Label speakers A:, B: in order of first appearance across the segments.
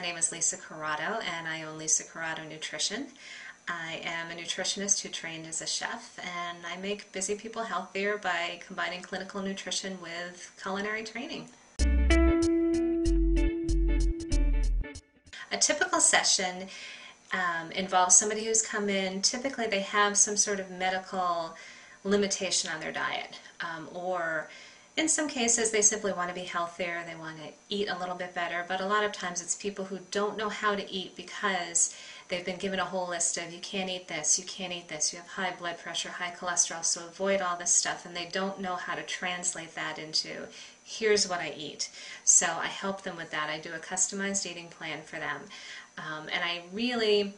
A: name is Lisa Corrado, and I own Lisa Corrado Nutrition. I am a nutritionist who trained as a chef, and I make busy people healthier by combining clinical nutrition with culinary training. A typical session involves somebody who's come in. Typically they have some sort of medical limitation on their diet, or in some cases they simply want to be healthier, they want to eat a little bit better, but a lot of times it's people who don't know how to eat because they've been given a whole list of you can't eat this, you can't eat this, you have high blood pressure, high cholesterol, so avoid all this stuff, and they don't know how to translate that into here's what I eat. So I help them with that. I do a customized eating plan for them, and I really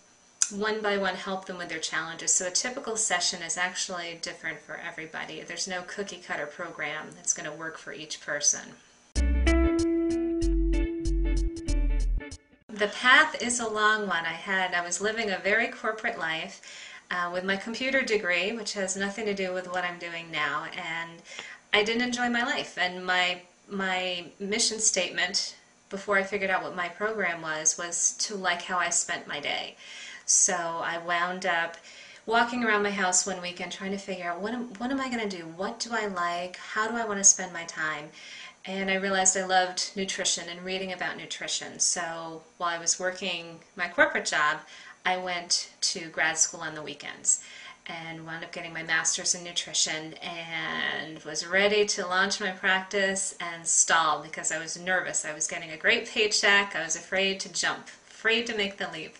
A: one by one help them with their challenges. So a typical session is actually different for everybody. There's no cookie cutter program that's going to work for each person. The path is a long one. I was living a very corporate life with my computer degree, which has nothing to do with what I'm doing now, and I didn't enjoy my life. And my mission statement before I figured out what my program was to like how I spent my day. So I wound up walking around my house one weekend trying to figure out what am I going to do? What do I like? How do I want to spend my time? And I realized I loved nutrition and reading about nutrition. So while I was working my corporate job, I went to grad school on the weekends and wound up getting my master's in nutrition and was ready to launch my practice and stalled because I was nervous. I was getting a great paycheck. I was afraid to jump, afraid to make the leap.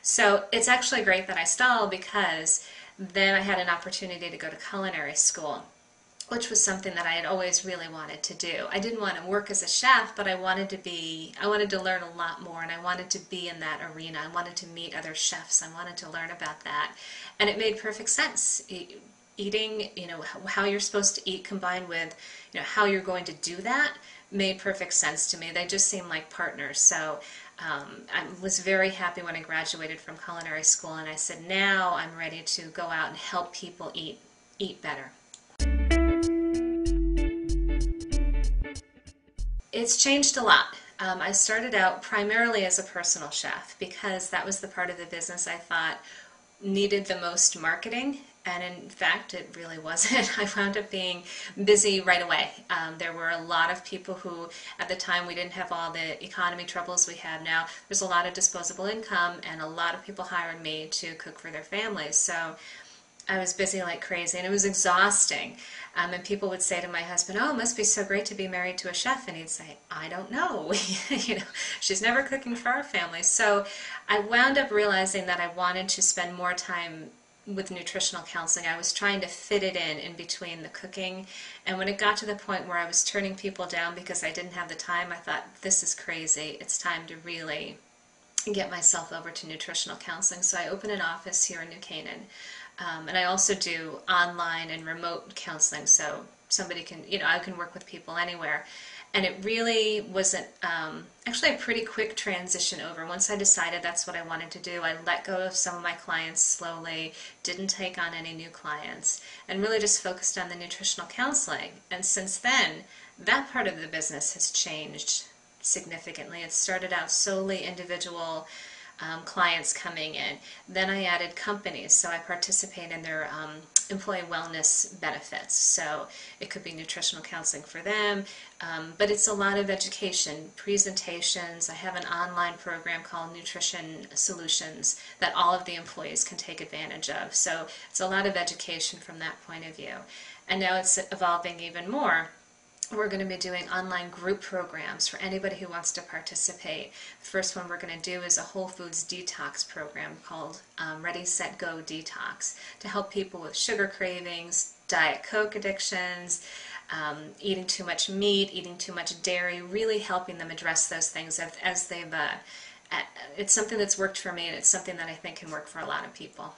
A: So it's actually great that I stalled, because then I had an opportunity to go to culinary school, which was something that I had always really wanted to do. I didn't want to work as a chef, but I wanted to learn a lot more, and I wanted to be in that arena. I wanted to meet other chefs. I wanted to learn about that. And it made perfect sense. Eating, how you're supposed to eat combined with, how you're going to do that made perfect sense to me. They just seemed like partners. So I was very happy when I graduated from culinary school, and I said, now I'm ready to go out and help people eat better. It's changed a lot. I started out primarily as a personal chef because that was the part of the business I thought needed the most marketing, and in fact it really wasn't. I wound up being busy right away. There were a lot of people who, at the time, we didn't have all the economy troubles we have now. There's a lot of disposable income, and a lot of people hired me to cook for their families. So I was busy like crazy, and it was exhausting. And people would say to my husband, "Oh, it must be so great to be married to a chef." And he'd say, "I don't know. She's never cooking for our family." So I wound up realizing that I wanted to spend more time with nutritional counseling. I was trying to fit it in between the cooking, and when it got to the point where I was turning people down because I didn't have the time, I thought, this is crazy. It's time to really get myself over to nutritional counseling. So I opened an office here in New Canaan. And I also do online and remote counseling, so somebody can, I can work with people anywhere. And it really was actually a pretty quick transition over. Once I decided that's what I wanted to do, I let go of some of my clients slowly, didn't take on any new clients, and really just focused on the nutritional counseling. And since then, that part of the business has changed significantly. It started out solely individual clients coming in. Then I added companies, so I participate in their employee wellness benefits. So it could be nutritional counseling for them, but it's a lot of education, presentations. I have an online program called Nutrition Solutions that all of the employees can take advantage of. So it's a lot of education from that point of view. And now it's evolving even more. We're going to be doing online group programs for anybody who wants to participate. The first one we're going to do is a whole foods detox program called Ready, Set, Go Detox, to help people with sugar cravings, Diet Coke addictions, eating too much meat, eating too much dairy, really helping them address those things as they've, it's something that's worked for me, and it's something that I think can work for a lot of people.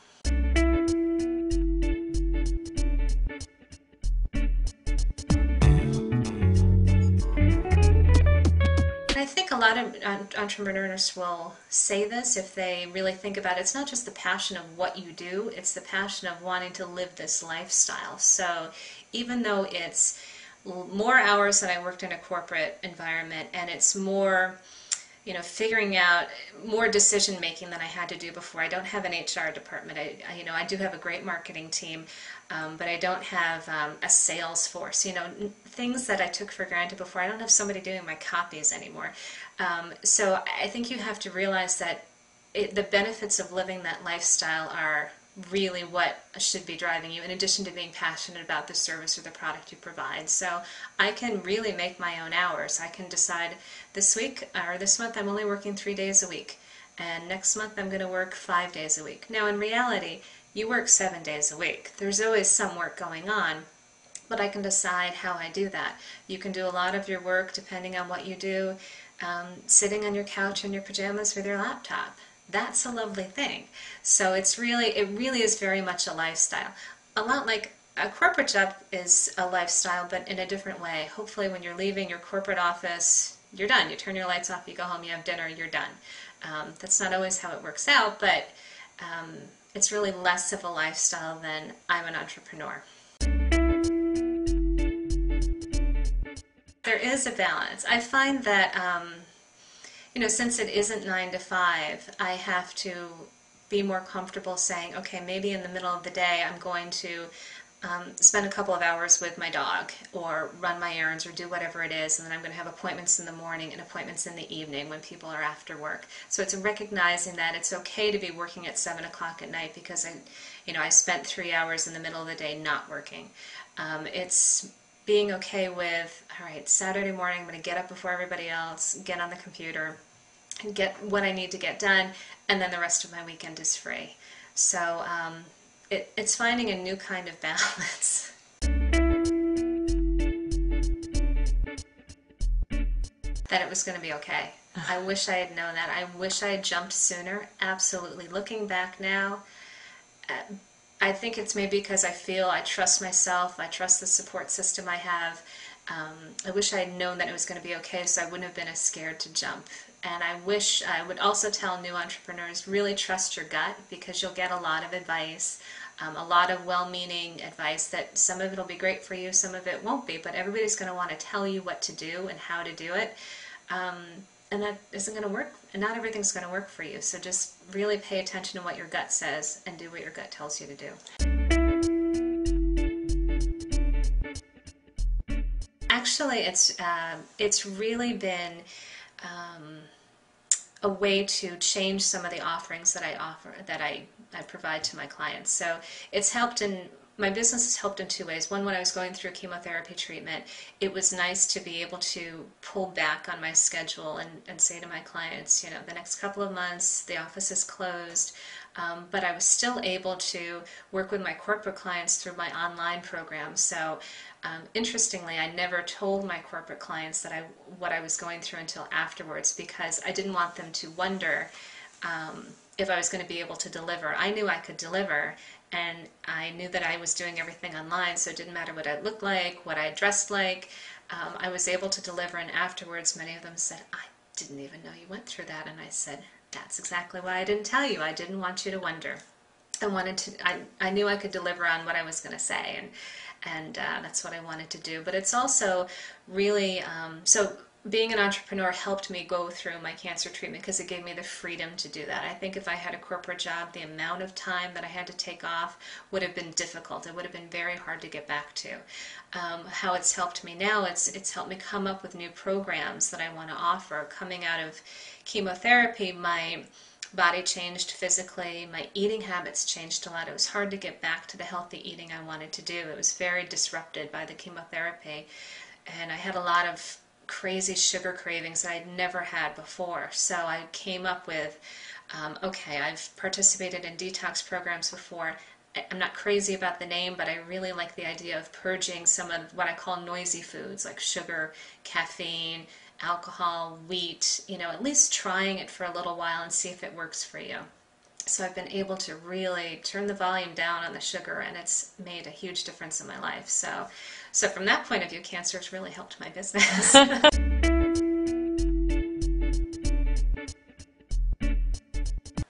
A: I think a lot of entrepreneurs will say this if they really think about it. It's not just the passion of what you do, it's the passion of wanting to live this lifestyle. So even though it's more hours than I worked in a corporate environment, and it's more figuring out more decision making than I had to do before. I don't have an HR department. I do have a great marketing team, but I don't have a sales force. Things that I took for granted before. I don't have somebody doing my copies anymore. So I think you have to realize that the benefits of living that lifestyle are really what should be driving you, in addition to being passionate about the service or the product you provide. So I can really make my own hours. I can decide this week or this month I'm only working 3 days a week, and next month I'm going to work 5 days a week. Now in reality, you work 7 days a week. There's always some work going on, but I can decide how I do that. You can do a lot of your work, depending on what you do, sitting on your couch in your pajamas with your laptop. That's a lovely thing. So it really is very much a lifestyle. A lot like a corporate job is a lifestyle, but in a different way. Hopefully when you're leaving your corporate office, you're done. You turn your lights off, you go home, you have dinner, you're done. That's not always how it works out, but it's really less of a lifestyle than I'm an entrepreneur. There is a balance. I find that since it isn't 9 to 5, I have to be more comfortable saying, okay, maybe in the middle of the day I'm going to spend a couple of hours with my dog, or run my errands, or do whatever it is, and then I'm going to have appointments in the morning and appointments in the evening when people are after work. So it's recognizing that it's okay to be working at 7 o'clock at night because I spent 3 hours in the middle of the day not working. It's being okay with, all right, Saturday morning I'm going to get up before everybody else, get on the computer, and get what I need to get done, and then the rest of my weekend is free. So it's finding a new kind of balance. That it was going to be okay. I wish I had known that. I wish I had jumped sooner. Absolutely. Looking back now, I think it's maybe because I trust myself, I trust the support system I have. I wish I had known that it was going to be okay, so I wouldn't have been as scared to jump. And I wish I would also tell new entrepreneurs, really trust your gut, because you'll get a lot of advice, a lot of well-meaning advice that some of it will be great for you, some of it won't be, but everybody's going to want to tell you what to do and how to do it. And that isn't going to work, and not everything's going to work for you. So just really pay attention to what your gut says and do what your gut tells you to do. Actually, it's really been a way to change some of the offerings that I provide to my clients. So my business has helped in two ways. One, when I was going through chemotherapy treatment, it was nice to be able to pull back on my schedule and say to my clients, the next couple of months the office is closed, but I was still able to work with my corporate clients through my online program. So interestingly, I never told my corporate clients what I was going through until afterwards, because I didn't want them to wonder if I was going to be able to deliver. I knew I could deliver, and I knew that I was doing everything online, so it didn't matter what I looked like, what I dressed like. I was able to deliver, and afterwards many of them said, I didn't even know you went through that. And I said, that's exactly why I didn't tell you. I didn't want you to wonder. I knew I could deliver on what I was going to say, and that's what I wanted to do. But it's also really, so being an entrepreneur helped me go through my cancer treatment because it gave me the freedom to do that. I think if I had a corporate job, the amount of time that I had to take off would have been difficult. It would have been very hard to get back to. How it's helped me now, it's helped me come up with new programs that I want to offer. Coming out of chemotherapy, my body changed physically, my eating habits changed a lot. It was hard to get back to the healthy eating I wanted to do. It was very disrupted by the chemotherapy, and I had a lot of crazy sugar cravings that I'd never had before. So I came up with, okay, I've participated in detox programs before. I'm not crazy about the name, but I really like the idea of purging some of what I call noisy foods like sugar, caffeine, alcohol, wheat, at least trying it for a little while and see if it works for you. So I've been it to really turn the volume down on the sugar, and it's made a huge difference in my life. So from that point of view, cancer has really helped my business.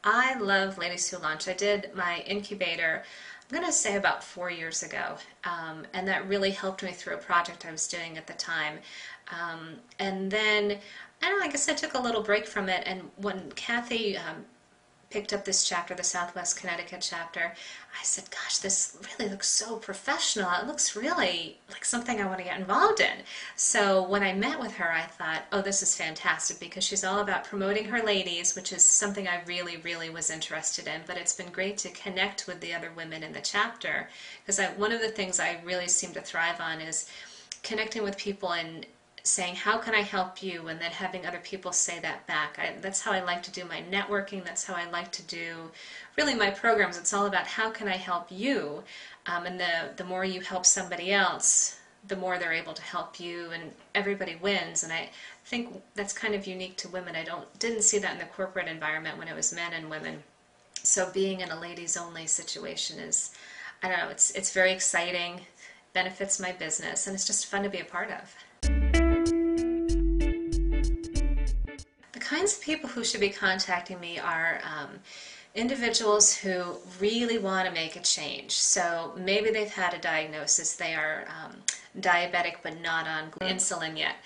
A: I love Ladies Who Launch. I did my incubator I'm going to say about 4 years ago, and that really helped me through a project I was doing at the time. And then, I don't know, I guess I took a little break from it, and when Kathy picked up this chapter, the Southwest Connecticut chapter, I said, gosh, this really looks so professional. It looks really like something I want to get involved in. So when I met with her, I thought, oh, this is fantastic, because she's all about promoting her ladies, which is something I really, really was interested in. But it's been great to connect with the other women in the chapter, because one of the things I really seem to thrive on is connecting with people and saying, how can I help you? And then having other people say that back. That's how I like to do my networking. That's how I like to do really my programs. It's all about how can I help you? And the more you help somebody else, the more they're able to help you, and everybody wins. And I think that's kind of unique to women. Didn't see that in the corporate environment when it was men and women. So being in a ladies only situation is, I don't know, it's very exciting, benefits my business, and it's just fun to be a part of. The kinds of people who should be contacting me are individuals who really want to make a change. So maybe they've had a diagnosis, they are diabetic but not on insulin yet.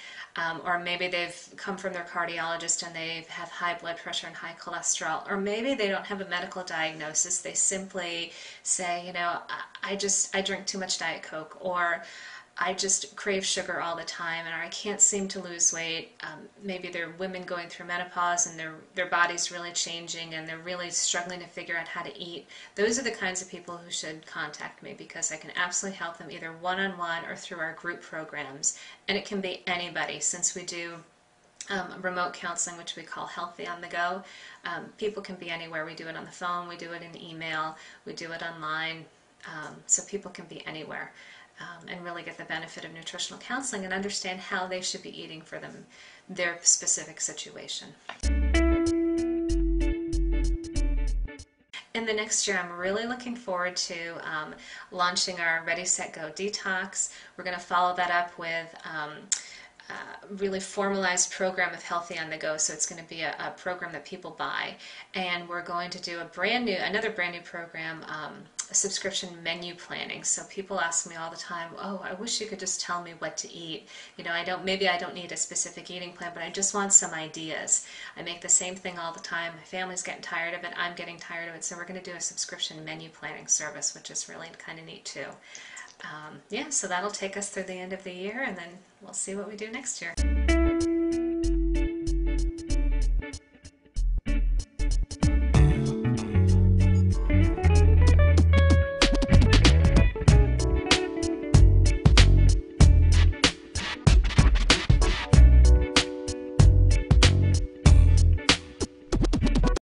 A: Or maybe they've come from their cardiologist and they have high blood pressure and high cholesterol. Or maybe they don't have a medical diagnosis, they simply say, you know, I drink too much Diet Coke, or I just crave sugar all the time, and I can't seem to lose weight. Maybe they're women going through menopause and their body's really changing and they're really struggling to figure out how to eat. Those are the kinds of people who should contact me, because I can absolutely help them either one-on-one or through our group programs. And it can be anybody, since we do remote counseling, which we call Healthy on the Go. People can be anywhere. We do it on the phone, we do it in email, we do it online, so people can be anywhere. And really get the benefit of nutritional counseling and understand how they should be eating for their specific situation. In the next year, I'm really looking forward to launching our Ready, Set, Go Detox. We're going to follow that up with really formalized program of Healthy on the Go. So it's going to be a program that people buy, and we're going to do another brand new program, subscription menu planning. So people ask me all the time, oh, I wish you could just tell me what to eat. You know, maybe I don't need a specific eating plan, but I just want some ideas. I make the same thing all the time. My family's getting tired of it. I'm getting tired of it. So we're going to do a subscription menu planning service, which is really kind of neat too. Yeah, so that'll take us through the end of the year, and then we'll see what we do next year.